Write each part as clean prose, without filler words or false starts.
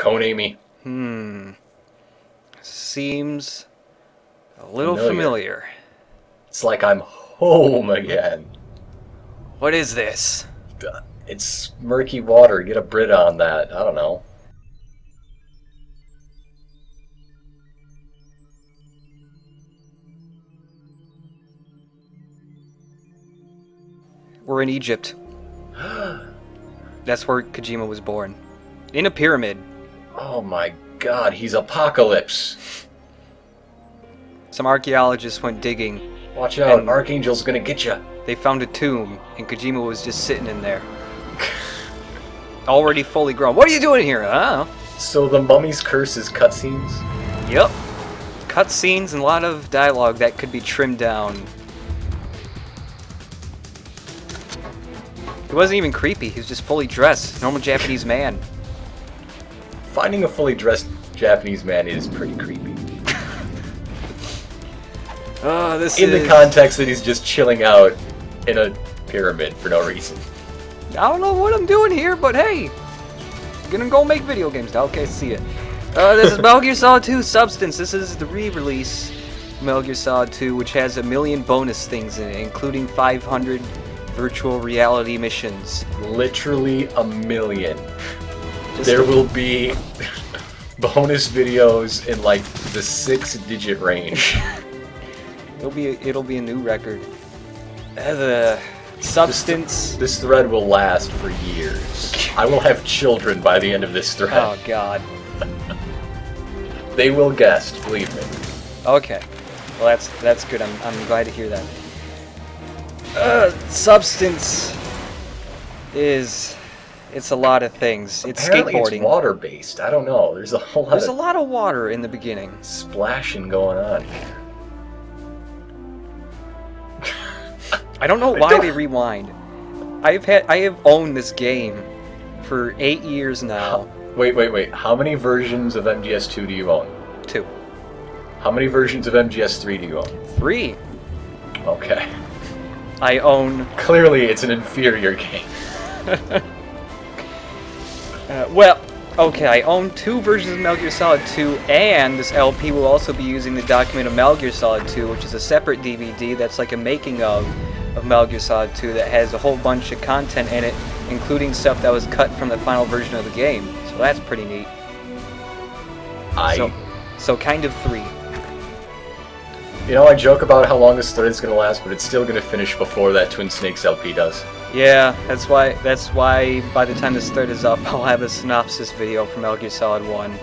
Konami. Seems a little familiar. It's like I'm home again. What is this? It's murky water. Get a Brit on that. I don't know. We're in Egypt. That's where Kojima was born. In a pyramid. Oh my god, he's Apocalypse. Some archaeologists went digging. Watch out, Archangel's gonna get you. They found a tomb, and Kojima was just sitting in there. Already fully grown. What are you doing here? I don't know. So the Mummy's Curse is cutscenes? Yep. Cutscenes and a lot of dialogue that could be trimmed down. He wasn't even creepy, he was just fully dressed. Normal Japanese man. Finding a fully dressed Japanese man is pretty creepy. In the context that he's just chilling out in a pyramid for no reason. I don't know what I'm doing here, but hey, I'm gonna go make video games now. Okay, see it. This is Metal Gear Solid 2 Substance. This is the re-release of Metal Gear Solid 2, which has 1 million bonus things in it, including 500 virtual reality missions. Literally 1 million. There will be bonus videos in like the 6-digit range. It'll be a new record. The Substance. This thread will last for years. I will have children by the end of this thread. Oh god. They will guess, believe me. Okay. Well, that's good. I'm glad to hear that. Substance is... It's a lot of things. It's Apparently skateboarding. It's water-based. I don't know. There's a lot of water in the beginning. Splashing going on here. I don't know why they rewind. I have owned this game for 8 years now. Wait. How many versions of MGS2 do you own? 2. How many versions of MGS3 do you own? 3. Okay. I own... Clearly, it's an inferior game. Well, okay, I own 2 versions of Metal Gear Solid 2, and this LP will also be using the document of Metal Gear Solid 2, which is a separate DVD that's like a making of Metal Gear Solid 2 that has a whole bunch of content in it, including stuff that was cut from the final version of the game. So that's pretty neat. So kind of 3. You know, I joke about how long this thread is going to last, but it's still going to finish before that Twin Snakes LP does. Yeah, that's why by the time this thread is up, I'll have a synopsis video for Metal Gear Solid 1.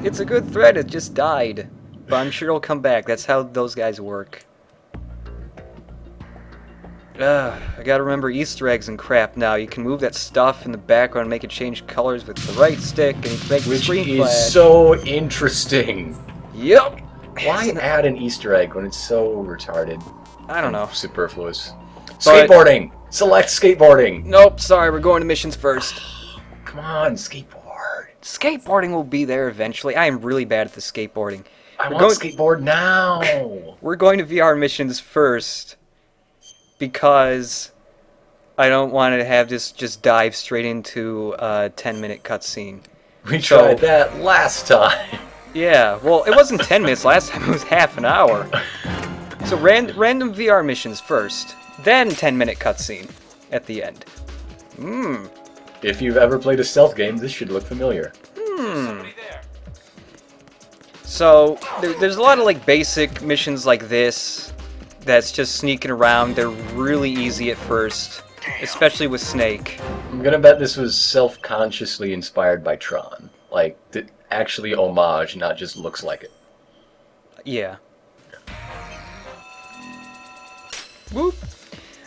It's a good thread, it just died. But I'm sure it'll come back, that's how those guys work. I gotta remember Easter eggs and crap now. You can move that stuff in the background and make it change colors with the right stick, and you can make the screen flash. Which is so interesting. Yep. Why add an Easter egg when it's so retarded? I don't know. Superfluous. Skateboarding! Select skateboarding! Nope, sorry, we're going to missions first. Come on, skateboard. Skateboarding will be there eventually. I am really bad at the skateboarding. I want skateboard now! We're going to VR missions first, because I don't want to have this just dive straight into a 10-minute cutscene. We tried that last time. Yeah, well, it wasn't 10 minutes last time, it was half an hour. So random VR missions first, then 10-minute cutscene at the end. If you've ever played a stealth game, this should look familiar. So there's a lot of like basic missions like this that's just sneaking around. They're really easy at first, especially with Snake. I'm gonna bet this was self-consciously inspired by Tron. Like, actually homage, not just looks like it. Yeah. Whoop.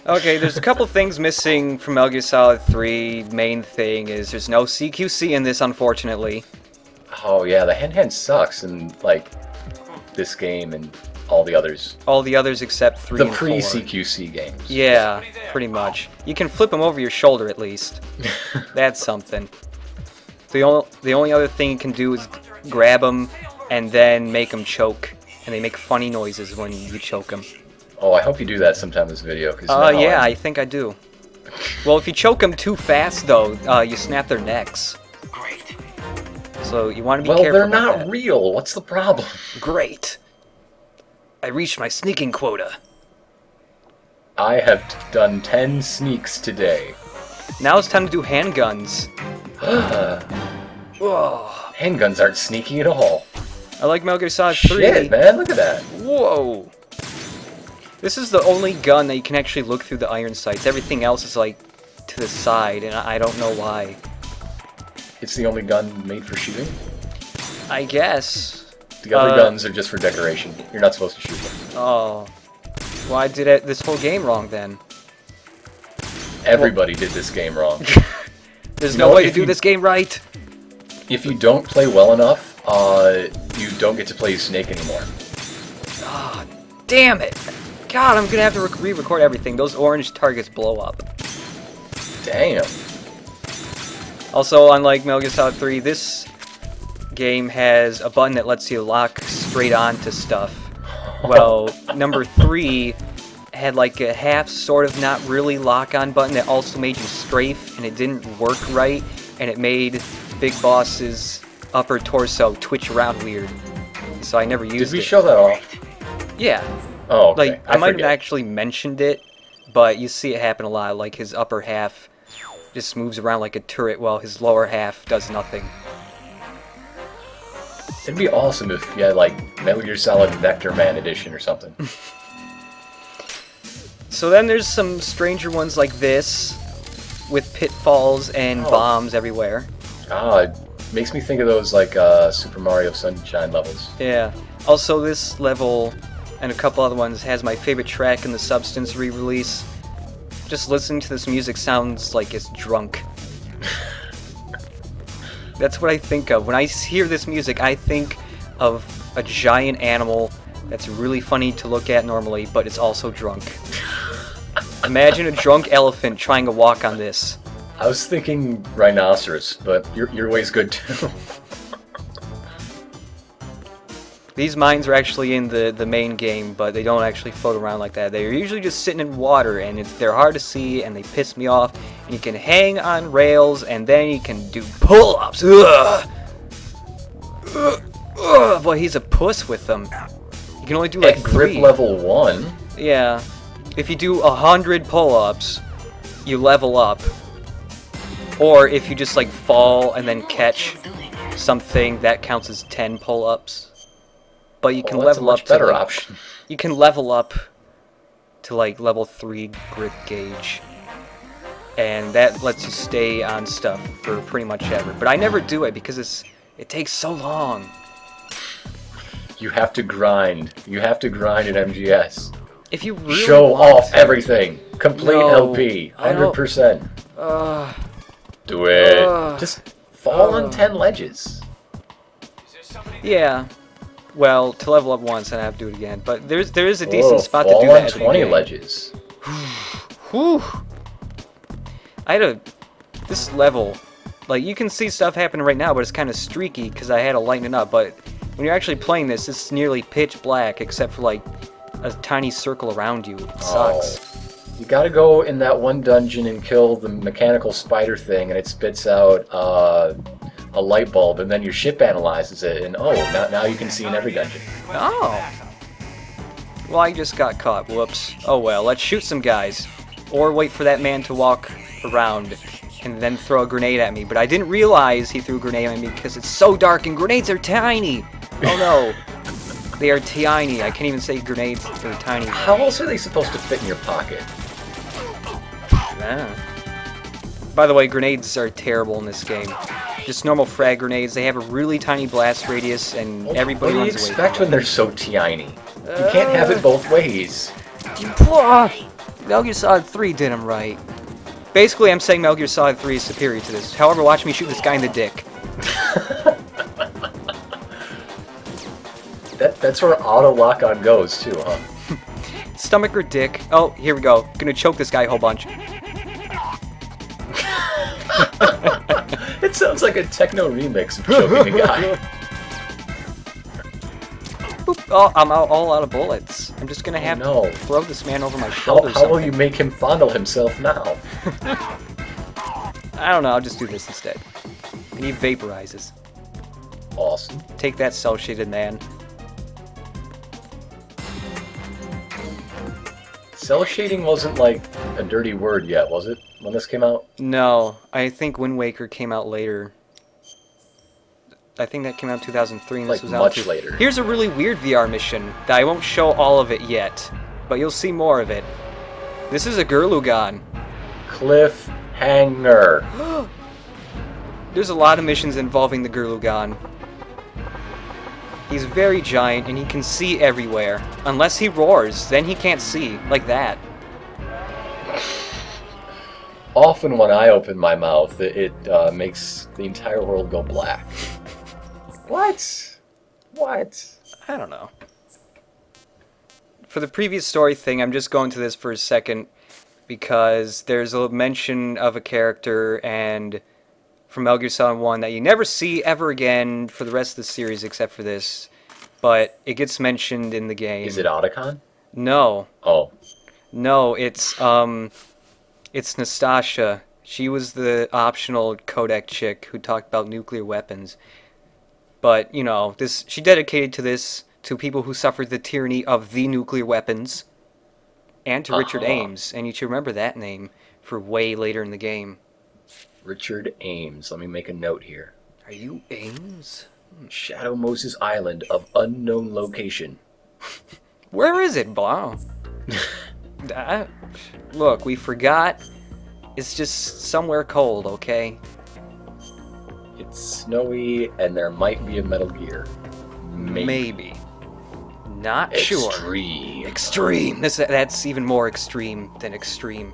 Okay, there's a couple things missing from Metal Gear Solid 3. Main thing is there's no CQC in this, unfortunately. Oh yeah, the hand-hand sucks in, like, this game and all the others. All the others except 3 and 4. The pre-CQC games. Yeah, pretty much. You can flip them over your shoulder at least. That's something. The only other thing you can do is grab them and then make them choke. And they make funny noises when you choke them. Oh, I hope you do that sometime in this video. Cause yeah, I think I do. Well, if you choke them too fast, though, you snap their necks. Great. So you want to be Well, careful they're about not that. real. What's the problem? Great. I reached my sneaking quota. I have done 10 sneaks today. Now it's time to do handguns. Whoa. Handguns aren't sneaky at all. I like Metal Gear Solid 3. Shit, man, look at that. Whoa. This is the only gun that you can actually look through the iron sights. Everything else is, like, to the side, and I don't know why. It's the only gun made for shooting? I guess. The other guns are just for decoration. You're not supposed to shoot them. Oh. Well, I did it this whole game wrong, then. Everybody did this game wrong. There's no way to do this game right. If you don't play well enough, you don't get to play Snake anymore. Ah, damn it. God, I'm gonna have to re-record everything. Those orange targets blow up. Damn. Also, unlike Metal Gear Solid 3, this game has a button that lets you lock straight onto stuff. Well, number 3 had like a half, sort of, not really lock-on button that also made you strafe, and it didn't work right, and it made Big Boss's upper torso twitch around weird. So I never used it. Did we show that off? Yeah. Oh, okay. Like, I might have actually mentioned it, but you see it happen a lot. Like, his upper half just moves around like a turret while his lower half does nothing. It'd be awesome if you had, like, Metal Gear Solid Vector Man Edition or something. So then there's some stranger ones like this, with pitfalls and bombs everywhere. Ah, it makes me think of those, like, Super Mario Sunshine levels. Yeah. Also, this level, and a couple other ones, has my favorite track in the Substance re-release. Just listening to this music sounds like it's drunk. That's what I think of. When I hear this music, I think of a giant animal that's really funny to look at normally, but it's also drunk. Imagine a drunk elephant trying to walk on this. I was thinking rhinoceros, but your way's good too. These mines are actually in the main game, but they don't actually float around like that. They're usually just sitting in water, and they're hard to see, and they piss me off. And you can hang on rails, and then you can do pull-ups. Ugh! Ugh! Boy, he's a puss with them. You can only do like At grip 3. level 1? Yeah. If you do 100 pull-ups, you level up. Or if you just like fall and then catch something, that counts as 10 pull-ups. But you can level up to better like, option. You can level up to like level 3 grip gauge. And that lets you stay on stuff for pretty much ever. But I never do it because it takes so long. You have to grind. You have to grind at MGS. If you really Show want off to. everything. Complete No, LP. I don't- 100%. Do it. Just fall on 10 ledges. Yeah. Well, to level up once, and I have to do it again. But there is a decent spot to fall do on that. every 20 game. ledges. Whew. This level, like, you can see stuff happening right now, but it's kind of streaky because I had to lighten it up. But when you're actually playing this, it's nearly pitch black, except for like a tiny circle around you. It sucks. You gotta go in that one dungeon and kill the mechanical spider thing, and it spits out a light bulb, and then your ship analyzes it, and now you can see in every dungeon. Oh. Well, I just got caught. Whoops. Oh well, let's shoot some guys. Or wait for that man to walk around and then throw a grenade at me. But I didn't realize he threw a grenade at me because it's so dark and grenades are tiny. Oh no. They are tiny. I can't even say grenades are tiny. How else are they supposed to fit in your pocket? Yeah. By the way, grenades are terrible in this game. Just normal frag grenades. They have a really tiny blast radius, and everybody What do you runs away expect from when they're so tiny? You can't have it both ways. Metal Gear Solid 3 did him right. Basically, I'm saying Metal Gear Solid 3 is superior to this. However, watch me shoot this guy in the dick. That's where auto lock-on goes, too, huh? Stomach or dick? Oh, here we go. Gonna choke this guy a whole bunch. It sounds like a techno remix of choking a guy. Boop. Oh, I'm all out of bullets. I'm just gonna have to throw this man over my shoulder. How will you make him fondle himself now? I don't know, I'll just do this instead. And he vaporizes. Awesome. Take that, cell-shaded man. Cell shading wasn't like a dirty word yet, was it, when this came out? No, I think Wind Waker came out later. I think that came out in 2003 and like this was much out later. Here's a really weird VR mission that I won't show all of it yet, but you'll see more of it. This is a Gurlugan. Cliffhanger. There's a lot of missions involving the Gurlugan. He's very giant and he can see everywhere. Unless he roars, then he can't see, like that. Often when I open my mouth, it makes the entire world go black. What? What? I don't know. For the previous story thing, I'm just going to this for a second because there's a mention of a character and from Metal Gear Solid 1 that you never see ever again for the rest of the series except for this, but it gets mentioned in the game. Is it Otacon? No. Oh. No, it's Nastasha. She was the optional codec chick who talked about nuclear weapons. But, you know, she dedicated to this to people who suffered the tyranny of the nuclear weapons and to Richard Ames, and you should remember that name for way later in the game. Richard Ames. Let me make a note here. Are you Ames? Shadow Moses Island of unknown location. Where is it, Blah? Look, we forgot. It's just somewhere cold, okay? It's snowy, and there might be a Metal Gear. Maybe. Not sure. Extreme. Extreme. That's even more extreme than extreme.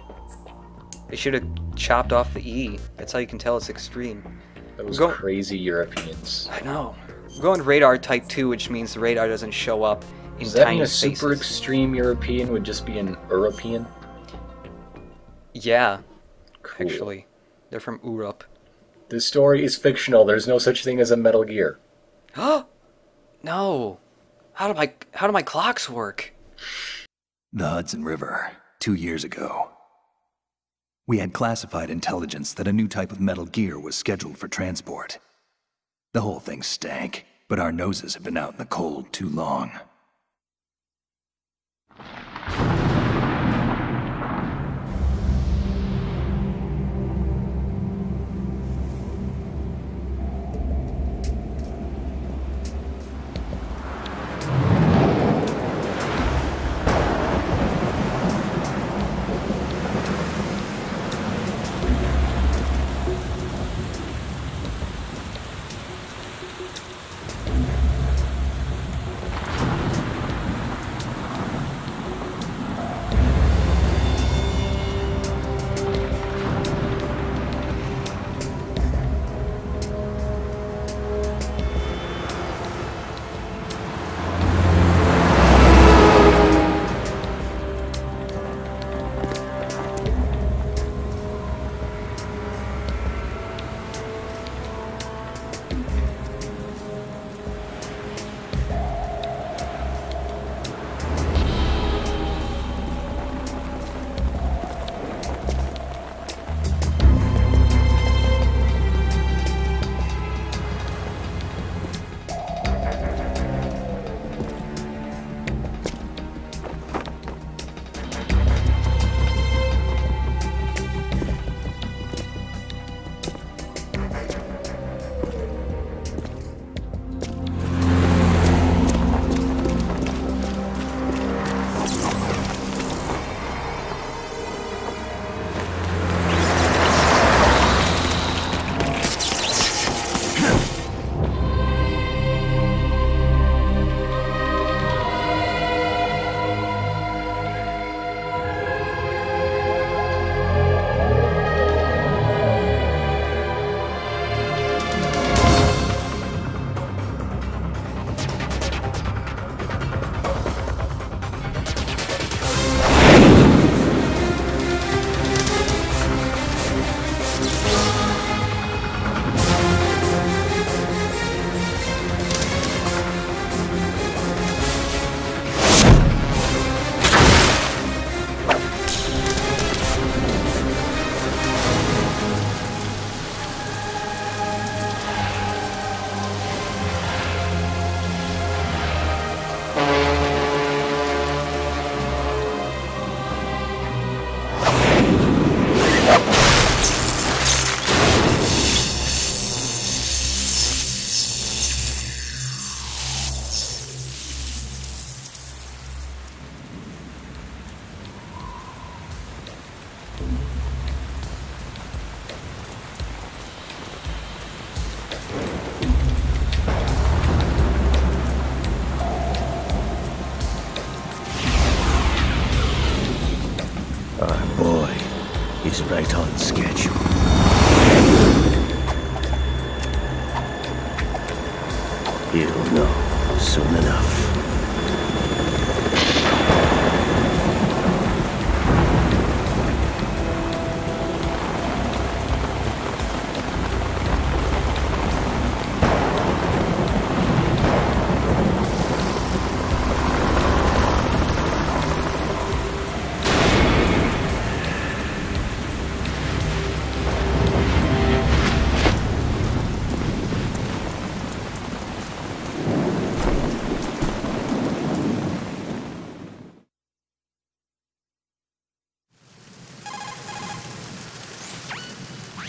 They should have chopped off the E. That's how you can tell it's extreme. Those crazy Europeans. I know. We're going radar type 2, which means the radar doesn't show up in Does that tiny mean a spaces. super extreme European would just be an European? Yeah. Cool. Actually. They're from Europe. This story is fictional. There's no such thing as a Metal Gear. No. How do my clocks work? The Hudson River, 2 years ago. We had classified intelligence that a new type of Metal Gear was scheduled for transport. The whole thing stank, but our noses had been out in the cold too long.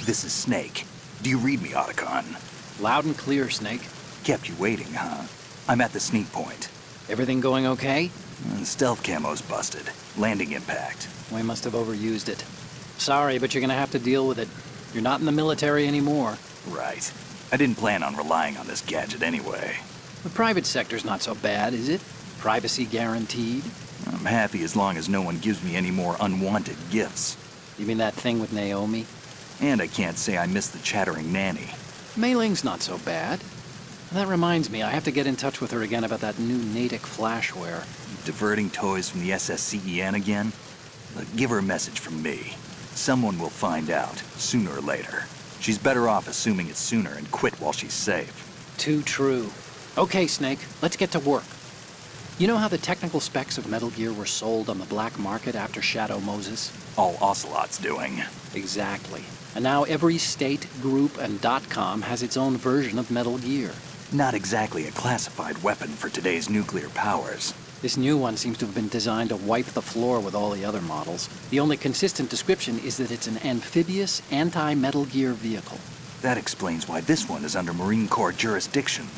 This is Snake. Do you read me, Otacon? Loud and clear, Snake. Kept you waiting, huh? I'm at the sneak point. Everything going okay? Stealth camo's busted. Landing impact. We must have overused it. Sorry, but you're gonna have to deal with it. You're not in the military anymore. Right. I didn't plan on relying on this gadget anyway. The private sector's not so bad, is it? Privacy guaranteed? I'm happy as long as no one gives me any more unwanted gifts. You mean that thing with Naomi? And I can't say I miss the chattering nanny. Mei Ling's not so bad. That reminds me, I have to get in touch with her again about that new Natick flashware. Diverting toys from the SSCEN again? Look, give her a message from me. Someone will find out, sooner or later. She's better off assuming it's sooner and quit while she's safe. Too true. Okay, Snake, let's get to work. You know how the technical specs of Metal Gear were sold on the black market after Shadow Moses? All Ocelot's doing. Exactly. And now every state, group, and .com has its own version of Metal Gear. Not exactly a classified weapon for today's nuclear powers. This new one seems to have been designed to wipe the floor with all the other models. The only consistent description is that it's an amphibious, anti-Metal Gear vehicle. That explains why this one is under Marine Corps jurisdiction.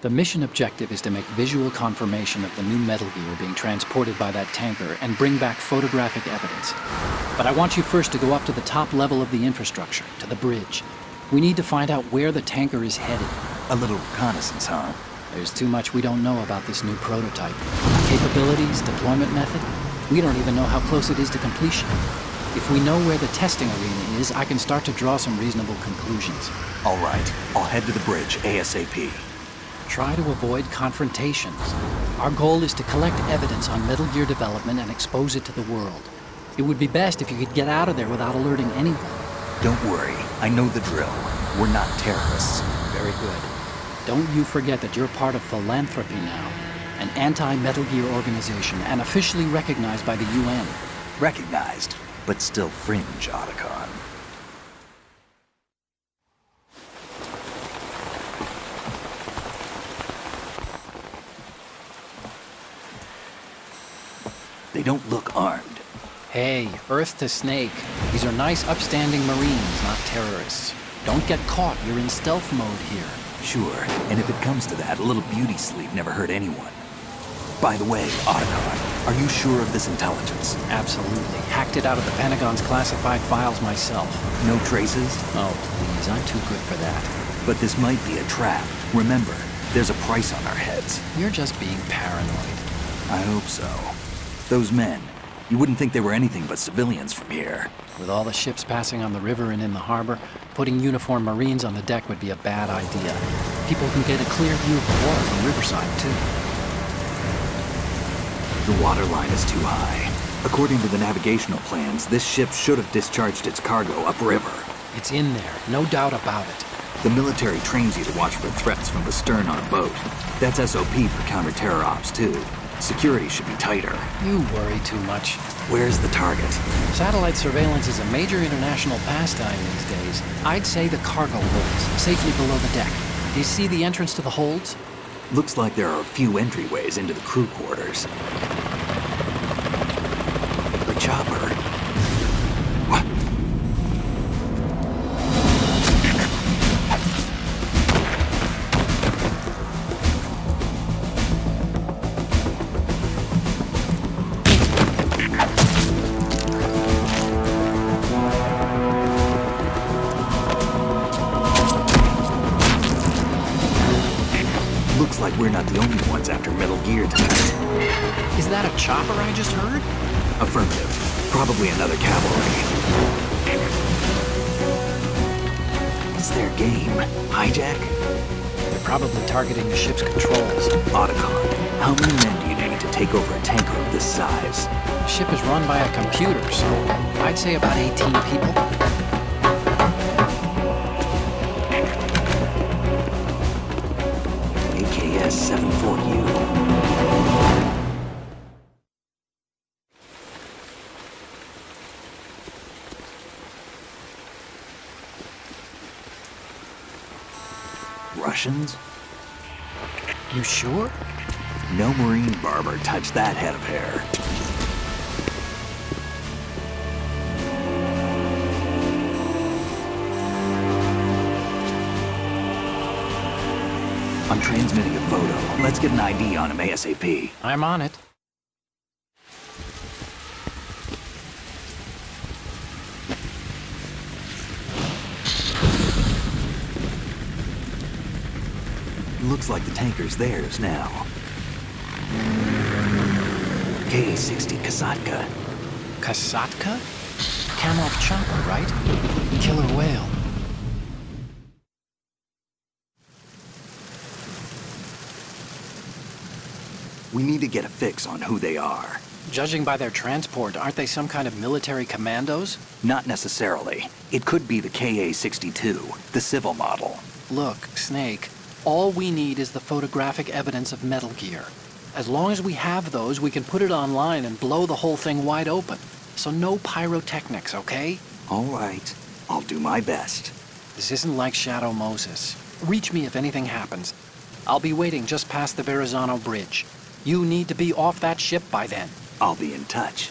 The mission objective is to make visual confirmation of the new Metal Gear being transported by that tanker and bring back photographic evidence. But I want you first to go up to the top level of the infrastructure, to the bridge. We need to find out where the tanker is headed. A little reconnaissance, huh? There's too much we don't know about this new prototype. Capabilities, deployment method. We don't even know how close it is to completion. If we know where the testing arena is, I can start to draw some reasonable conclusions. All right, I'll head to the bridge ASAP. Try to avoid confrontations. Our goal is to collect evidence on Metal Gear development and expose it to the world. It would be best if you could get out of there without alerting anyone. Don't worry, I know the drill. We're not terrorists. Very good. Don't you forget that you're part of Philanthropy now, an anti-Metal Gear organization and officially recognized by the UN. Recognized, but still fringe, Otacon. They don't look armed. Hey, Earth to Snake. These are nice, upstanding Marines, not terrorists. Don't get caught. You're in stealth mode here. Sure, and if it comes to that, a little beauty sleep never hurt anyone. By the way, Otacon, are you sure of this intelligence? Absolutely. Hacked it out of the Pentagon's classified files myself. No traces? Oh, please. I'm too good for that. But this might be a trap. Remember, there's a price on our heads. You're just being paranoid. I hope so. Those men, you wouldn't think they were anything but civilians from here. With all the ships passing on the river and in the harbor, putting uniformed Marines on the deck would be a bad idea. People can get a clear view of the water from Riverside, too. The water line is too high. According to the navigational plans, this ship should have discharged its cargo upriver. It's in there, no doubt about it. The military trains you to watch for threats from the stern on a boat. That's SOP for counter-terror ops, too. Security should be tighter. You worry too much. Where's the target? Satellite surveillance is a major international pastime these days. I'd say the cargo holds, safely below the deck. Do you see the entrance to the holds? Looks like there are a few entryways into the crew quarters. The chopper. What? Looks like we're not the only ones after Metal Gear tonight. Is that a chopper I just heard? Affirmative. Probably another cavalry. What's their game? Hijack? They're probably targeting the ship's controls. Otacon, how many men do you need to take over a tanker of this size? The ship is run by a computer, so I'd say about 18 people. AKS-74U. Russians? You sure? No Marine barber touched that head of hair. I'm transmitting a photo. Let's get an ID on him ASAP. I'm on it. Looks like the tanker's theirs now. KA-60 Kasatka. Kasatka? Kamov chopper, right? Killer whale. We need to get a fix on who they are. Judging by their transport, aren't they some kind of military commandos? Not necessarily. It could be the KA-62, the civil model. Look, Snake, all we need is the photographic evidence of Metal Gear. As long as we have those, we can put it online and blow the whole thing wide open. So no pyrotechnics, okay? All right. I'll do my best. This isn't like Shadow Moses. Reach me if anything happens. I'll be waiting just past the Verrazano Bridge. You need to be off that ship by then. I'll be in touch.